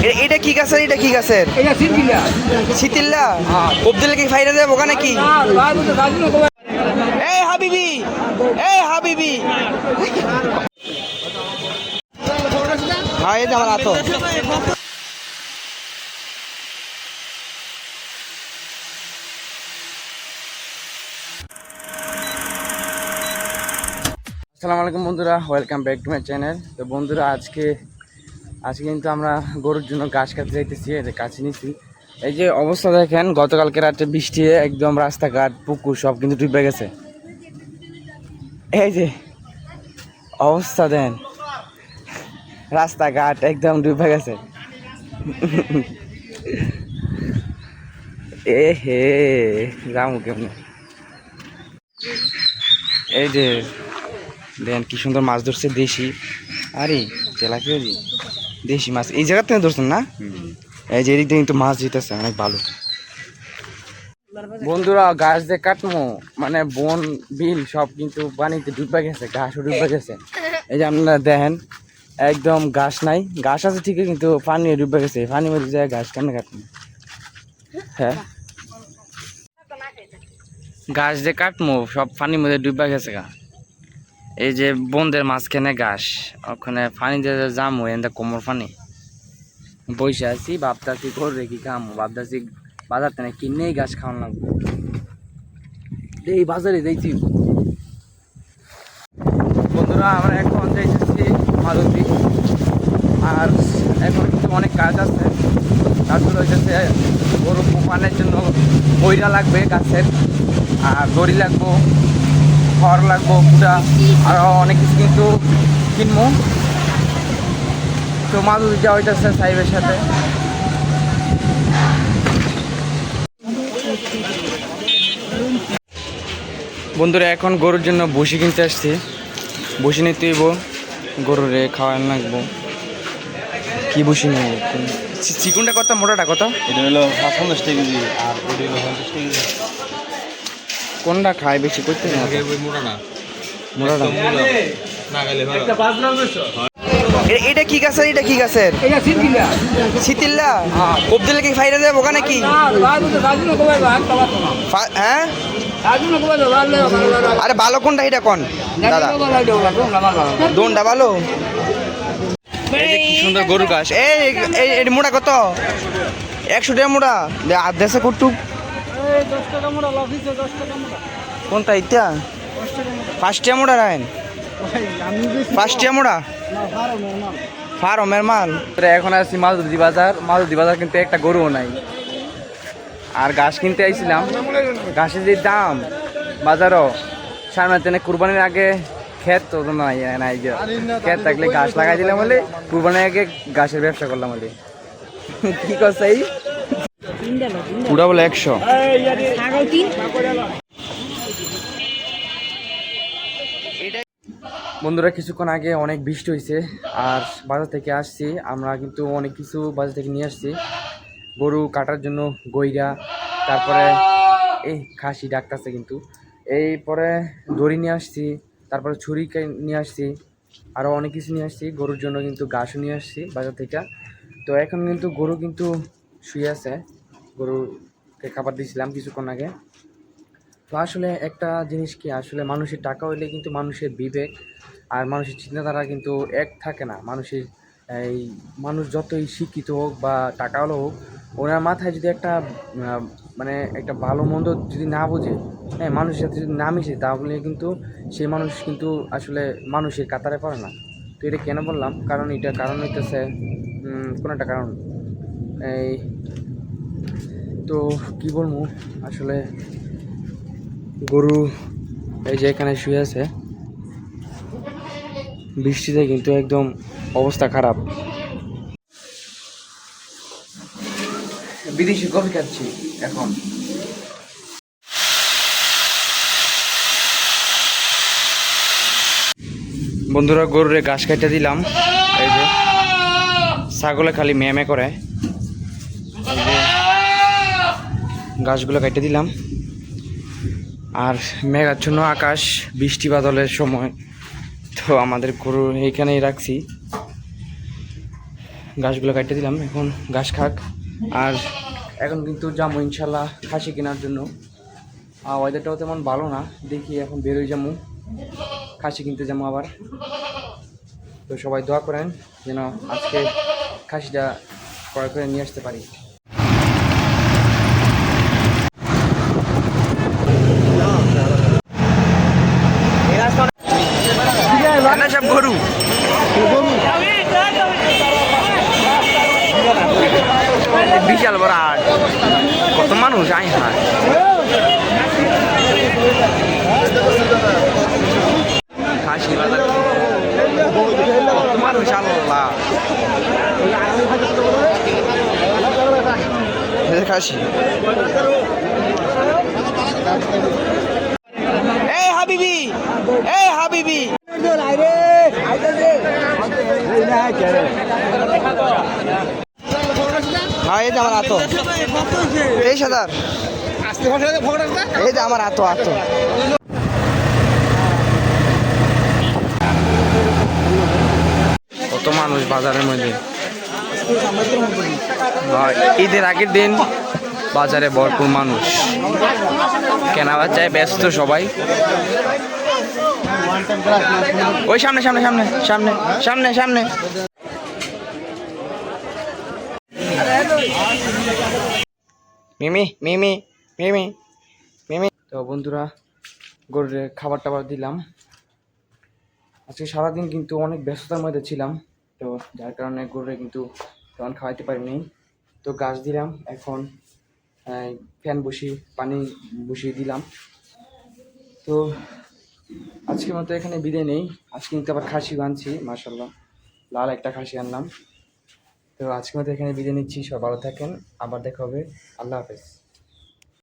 এটা কি গাছের? এটা কি গাছের? শীতিল্লা কোপ দিলে কি ফাইরা দেবো ওখানে কি? এই হাবিবি, এই হাবিবি, হ্যাঁ এই যে আমার হাত। আসসালামু আলাইকুম বন্ধুরা, welcome back to my channel. তো বন্ধুরা আজকে কিন্তু আমরা গরুর জন্য ঘাস কাটতে যাইতেছি। এই যে কাছে নিছি, এই যে অবস্থা দেখেন, গতকালকে রাতে বৃষ্টি একদম রাস্তাঘাট পুকুর সব কিন্তু ডুবে গেছে। এই যে অবস্থা দেন, রাস্তাঘাট একদম ডুবে গেছে। এ হে রামু কেমন, এই যে দেন কি সুন্দর মাছ ধরছে দেশি। আরে তেলাপিয়া দেশি মাছ এই জায়গা থেকে ধরছেন না? এই যে এদিক দিয়ে কিন্তু মাছ দিতেছে অনেক ভালো। বন্ধুরা গাছ দিয়ে কাটমো মানে বন বিল সব কিন্তু পানিতে ডুবে গেছে, ঘাসও ডুবে গেছে। এই যে আপনারা দেখেন একদম ঘাস নাই, ঘাস আছে ঠিকই কিন্তু পানি ডুবে গেছে। পানির মধ্যে যায় ঘাস কেন কাটবো? হ্যাঁ ঘাস দিয়ে কাটমো সব পানির মধ্যে ডুবে গেছে গা। এই যে বন্ধের মাঝখানে ঘাস, ওখানে পানি দিয়ে যাম এনে কোমর পানি বসে আছি, ভাবতাছি ঘরে কি খামো, ভাবতাছি বাজার থেকে কিনেই ঘাস খাওয়ানো লাগবে। এই বাজারে যাইছি বন্ধুরা, আমরা এখন যাইতেছি মালতী। আর এখন কিন্তু অনেক কাজ আছে, তারপরে হইতেছে গরু পানের জন্য বইরা লাগবে গাছের, আর দড়ি লাগবো, খড় লাগবো, কুড়া, আরও অনেক কিছু কিন্তু কিনবো। তো মালতী যাওয়া হইতেছে সাহেবের সাথে। বন্ধুরা এখন গরুর জন্য বসি কিনতে আসছি, বসি নিতে হইব, গরুরে খাওয়ানো লাগবো। কি বসি নেব? চিকুনটা কত, মোটাটা কত? এটা হলো 50 কেজি আর ওটা হলো 50 কেজি। কোনটা খায় বেশি করতে না? মোটা না, মোটাটা না গেলে ভালো। এটা কি গাছের? এটা কি গাছের? শীতিল্লা কোপ দিলে কি ফাইরা দেবো ওখানে কি? হ্যাঁ আরে ভালো কোনটা? এটা কোন দাদা? দোনটা ভালো। এই যে কি সুন্দর গরু ঘাস। এই মোড়া কত? 100 টাকা মোড়া। আর দেশে কটু কোনটা? এটা 5 টাকা মোড়া রাখেন, 5 টাকা মোড়া ফার্মের মাল। এখন আছি মালতী বাজার। মালতী বাজার কিন্তু একটা গরুও নাই। আর ঘাস কিনতে আইছিলাম, ঘাসের যে দাম বাজারও, সামনে তেনে কুরবানির আগে ক্ষেত তো নাই, নাই যে ক্ষেত থাকলে ঘাস লাগাই দিলাম বলে কুরবানির আগে ঘাসের ব্যবসা করলাম বলে। কি করছে এই পুরা বলে 100। বন্ধুরা কিছুক্ষণ আগে অনেক বৃষ্টি হয়েছে, আর বাজার থেকে আসছি আমরা কিন্তু অনেক কিছু বাজার থেকে নিয়ে আসছি গরু কাটার জন্য। গইরা, তারপরে এই খাসি ডাকতেছে কিন্তু, এই পরে দড়ি নিয়ে আসছি, তারপরে ছুরি নিয়ে আসছি, আরও অনেক কিছু নিয়ে আসছি গরুর জন্য। কিন্তু ঘাসও নিয়ে আসছি বাজার থেকে। তো এখন কিন্তু গরু কিন্তু শুয়ে আছে, গরুকে খাবার দিয়েছিলাম কিছুক্ষণ আগে। তো আসলে একটা জিনিস কি, আসলে মানুষের টাকা হইলে কিন্তু মানুষের বিবেক আর মানুষের চিন্তাধারা কিন্তু এক থাকে না। মানুষের এই মানুষ যতই শিক্ষিত হোক বা টাকাওয়ালা হোক, ওনার মাথায় যদি একটা মানে একটা ভালো মন্দ যদি না বোঝে, হ্যাঁ মানুষের সাথে যদি না মিশে, তাহলে কিন্তু সেই মানুষ কিন্তু আসলে মানুষের কাতারে পড়ে না। তো এটা কেন বললাম? কারণ এটা কারণ হইতেছে কোনো একটা কারণ। এই তো কি বলবো, আসলে গরু এই যে এখানে শুয়ে আছে, বৃষ্টিতে কিন্তু একদম অবস্থা খারাপ। বিদেশি কফি খাচ্ছি এখন। বন্ধুরা গরুরে ঘাস কাটতে দিলাম, এই যে ছাগলে খালি মেয়ে করে, এই যে ঘাসগুলো কেটে দিলাম। আর মেঘাচ্ছন্ন আকাশ, বৃষ্টি বাদলের সময়, তো আমাদের গরু এইখানেই রাখছি। ঘাসগুলো কাটতে দিলাম, এখন ঘাস খাক। আর এখন কিন্তু যাবো ইনশাল্লাহ খাসি কেনার জন্য। আর ওয়েদারটাও তেমন ভালো না, দেখি এখন বেরোই যাবো খাসি কিনতে যাবো আবার। তো সবাই দোয়া করেন যেন আজকে খাসিটা ক্রয় করে নিয়ে আসতে পারি। সব গরু বিশাল বড় হাট, কত মানুষ আই হাট। খাসি বাজার কত মানুষ, আল্লাহ খাসি। এই হাবিবি, এই হাবিবি, হ্যাঁ এই যে আমার আতো 23,000, এই যে আমার আতো আতো। কত মানুষ বাজারের মধ্যে, ঈদের আগের দিন বাজারে ভরপুর মানুষ, কেনা বেচায় ব্যস্ত সবাই। ওই সামনে সামনে সামনে সামনে সামনে সামনে। মিমি মিমি মিমি মিমি। তো বন্ধুরা গরুরে খাবার টাবার দিলাম। আজকে সারাদিন কিন্তু অনেক ব্যস্ততার মধ্যে ছিলাম, তো যার কারণে গরুরে কিন্তু তেমন খাওয়াইতে পারিনি। তো গাছ দিলাম, এখন ফ্যান বসিয়ে পানি বসিয়ে দিলাম। তো আজকের মতো এখানে বিদায় নেই। আজকে কিন্তু আবার খাসি আনছি, মাশাআল্লাহ লাল একটা খাসি আনলাম। তো আজকের মতো এখানে বিদায় নিচ্ছি, সবাই ভালো থাকেন, আবার দেখা হবে, আল্লাহ হাফেজ।